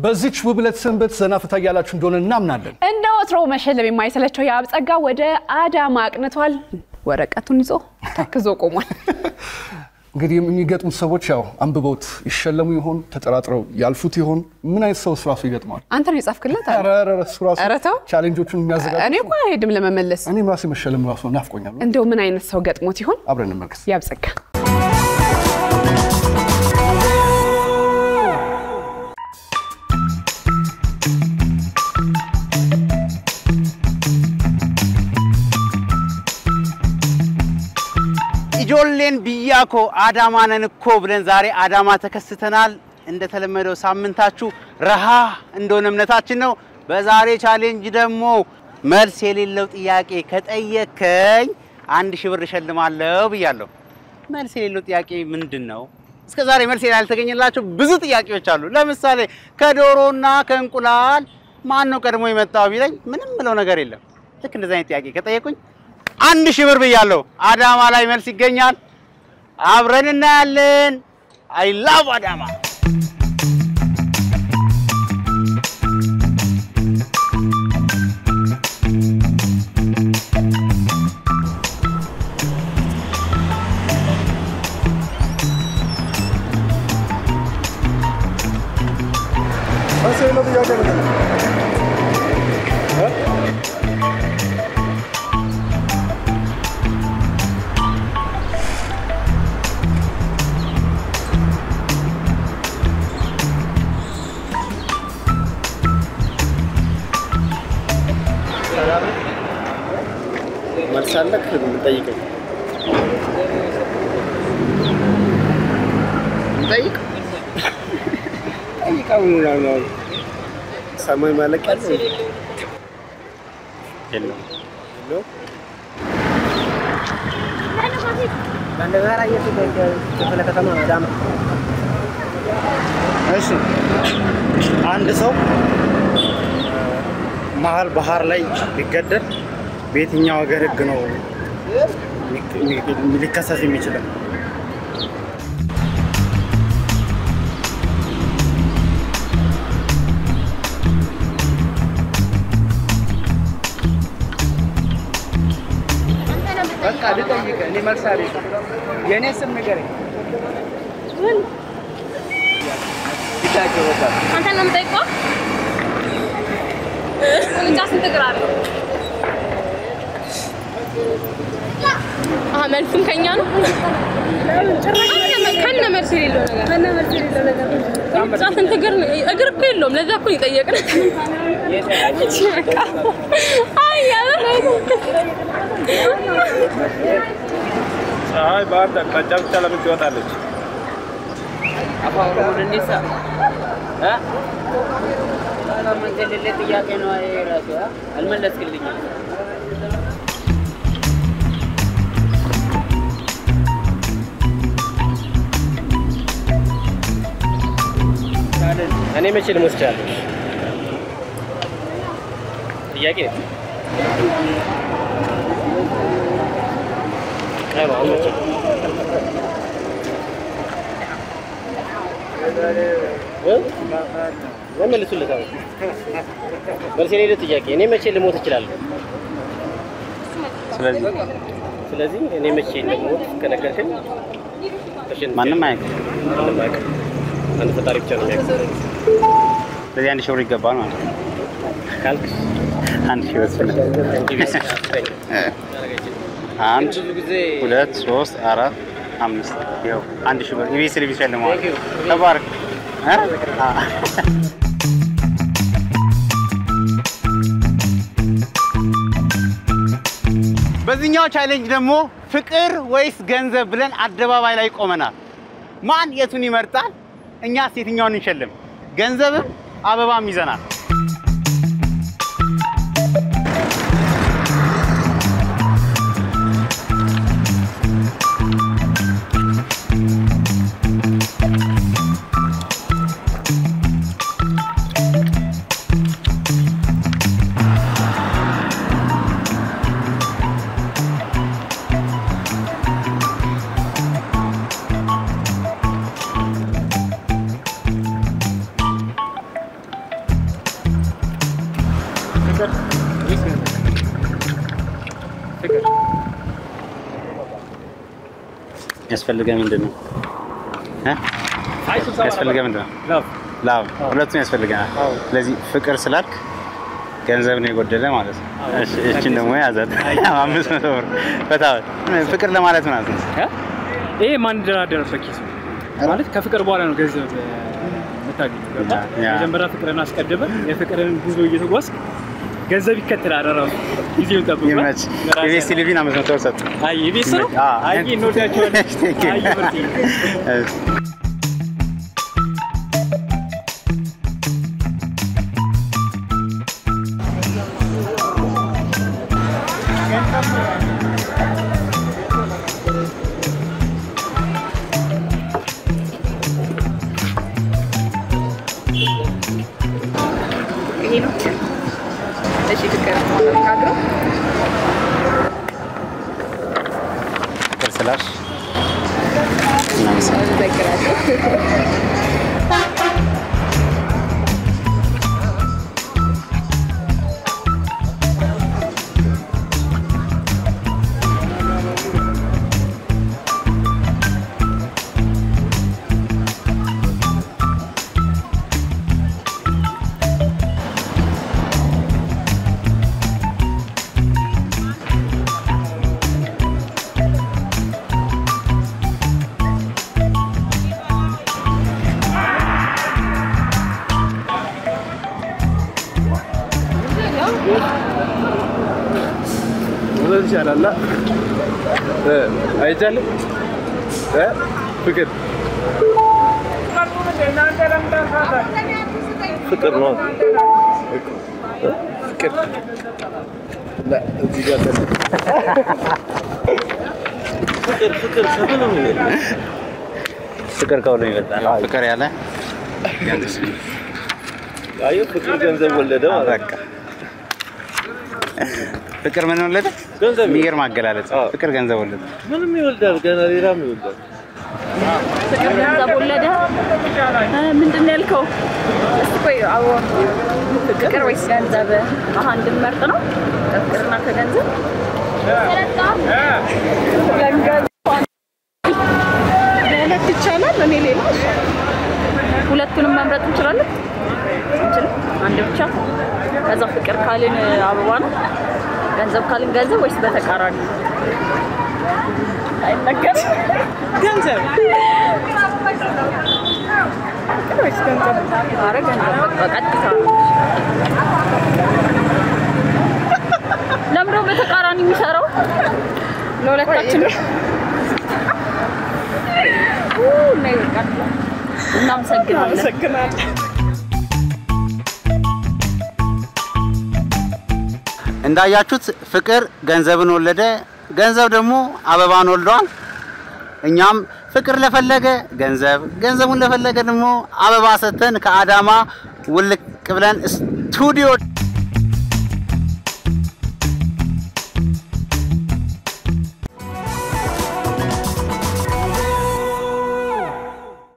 በዚች ውብለት ሰንበት ዘናፈታ ያላችሁ እንደሆነ እናምናለን እንደ ወትሮ መሸለም የማይሰለቸው ያብጸጋ ወደ አዳማ አቅንቷል ወረቀቱን ይዞ ተክዞ ቆሟል እንግዲህ የሚገጥሙ ሰዎች ያው አንብበውት ይሸለሙ ይሆን ተጠራጥረው ያልፉት ይሆን ምን አይነት ሰው ስራሱ ይገጥማል አንተ ነው የጻፍክለት አረ ስራሱ ቻሌንጆቹን የሚያዘጋጅ እኔ እኮ አይሄድም ለመመለስ እኔ ራሴ መሸለም ራሱ ናፍቆኛል እንደው ምን አይነት ሰው ገጥሞት ይሆን አብረን እንመልከት ያብጸጋ ጆሌን ቢያኮ አዳማነን እኮ ብለን ዛሬ አዳማ ተከስተናል እንደተለመደው ሳምንታችሁ ረሃ እንደሆነ እምነታችን ነው በዛሬ ቻሌንጅ ደግሞ መልስ የሌለው ጥያቄ ከጠየከኝ 1000 ብር እሸልማለሁ ብያለሁ መልስ የሌለው ጥያቄ ምንድነው እስከ ዛሬ መልስ ያልተገኘላችሁ ብዙ ጥያቄዎች አሉ ለምሳሌ ከዶሮና ከእንቁላል ማን ነው ቀድሞ የመጣው ቢለኝ ምንም ብለው ነገር የለም ልክ እንደዛ አይነት ጥያቄ ከጠየቁኝ 1000 ብር ብያለሁ አዳማ ላይ መልስ ይገኛል አብረን እናያለን I love አዳማ መልሳለክ እንጠይቀኝ ጠይቅ ጠይቀው ነው ሰማይ ማለቅ ያለው የለም ነው ባንደጋራ የትከለ ከተማ አዳማ እሺ አንድ ሰው መሃል ባህር ላይ ቢገደል በየትኛው ሀገር ህግ ነው ሊከሰስ የሚችለው በቃ ልጠይቅ እኔ መልስ አለኝ የኔ ስም ንገረኝ ምን ይታገሩታ አንተ ነው የምጠይቀው እንጃ ስንት ግራር ነው መልሱም ከኛ ነው ከነ መልስ የሌለው ነገር ጻፍ እንት እግር እኮ የለውም ለዛ እኮ ይጠየቅን አያ አይ ባዳ ቀጫጫ ለምን ትወጣለች አፋው እንደነሳ ምን ተለለ ጥያቄ ነው አይራሱ አልመለስክልኝ እኔ መቼ ልሞስቻለሁ ጥያቄ ነው ቀማ መቼ ወመልሱልታው መልስ የሌለው ጥያቄ እኔ መቼ ልሞት እችላለሁ ስለዚህ እኔ መቼ ልሞት ከነገርከኝ ማንንም አይቀር አንተ ፈጣሪ ብቻ ነው የሚያውቀው ስለዚህ 1000 ብር ይገባል ማለት ነው ካልክ 1000 ብር አንድ 2 3 4 5 ይኸው 1000 ብር ኢቢኤስ ቴሌቪዥን ነው ተባረክ በዚህኛው ቻሌንጅ ደግሞ ፍቅር ወይስ ገንዘብ ብለን አደባባይ ላይ ቆመናል ማን የቱን ይመርጣል እኛ የትኛውን እንሸልም ገንዘብም አበባም ይዘናል የሚያስፈልገው ምንድነው? ያስፈልገው ምንድነው? ላቭ ሁለቱም ያስፈልገናል። ስለዚህ ፍቅር ስላልክ ገንዘብ ነው የጎደለ ማለት ነው። እሺ እቺን ደግሞ ያዛት 500 ብር በታው ፍቅር ለማለት ማለት ነው። ይሄ ማን ደራደረበት ኪስ ማለት ከፍቅር በኋላ ነው ገንዘብ የምታገኘው። መጀመሪያ ፍቅርን አስቀድመ የፍቅርን ጉዞ እየተጓዝክ ገንዘብ ይከተላል ራሱ ጊዜውን ጠብቆ ይመች ኢቢኤስ ቴሌቪዥን 500 ብር ሰጥ። አይ ኢቢኤስ ነው። አይ እንወዳቸዋለን። አይ ምርጥ ይሄ ነው። እሺ ፍቅር ካግሮ ፍቅር ስላሽ ይሻላል አይቻልም ፍቅር ፍቅር ነው ፍቅር لا እዚህ ጋር ፍቅር ሰበብ ነው ፍቅር ከሁሉ ይበልጣል። ፍቅር ያለ ያንተስ አዩ ፍቅር ገንዘብ ወለደ ማለት ፍቅር ምን ወለደ? ገንዘብ የሚገርም አገላለጽ። ፍቅር ገንዘብ ወለደ። ምንም ይወልዳል ገና ሌላም ይወልዳል። ፍቅር ገንዘብ ወለደ ምንድን ነው ያልከው? እስቲ ቆይ አዎ ፍቅር ወይስ ገንዘብ አንድ መርጥ ነው? ፍቅርና ከገንዘብ ለለት ይቻላል። እኔ ሌላ ሁለቱንም መምረጥ እንችላለን። አንድ ብቻ ከዛ ፍቅር ካልን አበባ ነው ገንዘብ ካልን ገንዘብ ወይስ በተቃራኒ አይነገር ገንዘብ ወይስ ገንዘብ አረ ገንዘብ በቀጥታ ለምሮ በተቃራኒ የሚሰራው ለሁለታችን ነው ይወቃል እናመሰግናለን እንዳያችሁት ፍቅር ገንዘብን ወለደ ገንዘብ ደግሞ አበባን ወልዷል እኛም ፍቅር ለፈለገ ገንዘብ ገንዘቡን ለፈለገ ደግሞ አበባ ሰተን ከአዳማ ውልቅ ብለን ስቱዲዮ